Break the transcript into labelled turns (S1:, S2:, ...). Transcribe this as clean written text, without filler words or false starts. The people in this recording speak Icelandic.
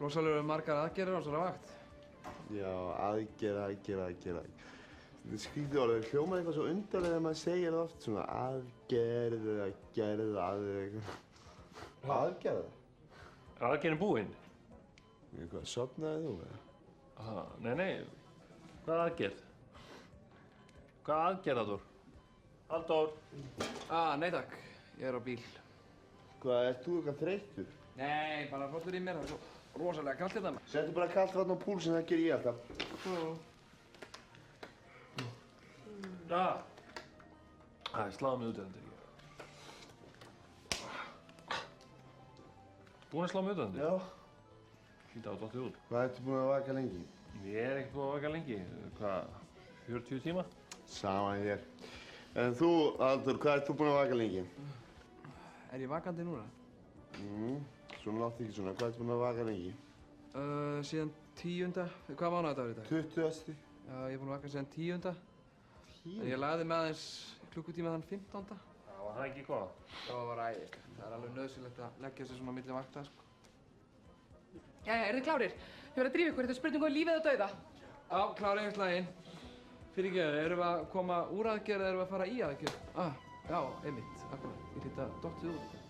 S1: Rosalega margar aðgerðir á þessari vakt.
S2: Já, aðgerð. Þetta er skrítið orð, það hljómar eitthvað svo undarlega þegar maður segir það oft svona aðgerð eða gerð, eitthvað. Aðgerð?
S3: Er aðgerðin búinn?
S2: Hvað, sofnaði þú eða?
S3: Nei. Hvað aðgerð? Hvað aðgerð, Halldór? Halldór?
S1: Nei takk. Ég er á bíl.
S2: Hvað, ert þú eitthvað þreyttur?
S1: Nei, bara hrollur í mér. Það er svo rosalega kallt hérna.
S2: Settu bara kalt vatn á púlsinn, það ger ég alltaf.
S3: Sláðu mig út undir. Búinn að slá mig út undir?
S2: Já.
S3: Hlýta á dottið út.
S2: Hvað ertu búinn að vaka lengi?
S3: Ég er ekkert búinn að vaka lengi. Hvað, 40 tíma?
S2: Saman hér. En þú, Halldór, hvað ert þú búinn að vaka lengi?
S1: Er ég vakandi núna?
S2: Svona láttu ekki svona. Hvað ertu búinn að vaka lengi?
S1: Síðan 10. Hvað mánaðardagur í dag?
S2: 20.
S1: Já, ég er búinn að vaka síðan 10. En ég lagði með aðeins klukkutíma þann 15.
S3: Var það ekki góð?
S1: Það var æðislegt. Það er alveg nauðsynlegt að leggja sig svona milli vakta, sko.
S4: Jæja, eru þið klárir? Ég verð að drífa ykkur, þetta er spurning um lífið og dauða.
S1: Já, klárið í slaginn. Fyrirgefðu, erum við að koma úr aðgerð eða erum við að fara í aðgerð? Já, einmitt. Akkurat. Ég hlýt að dottið út.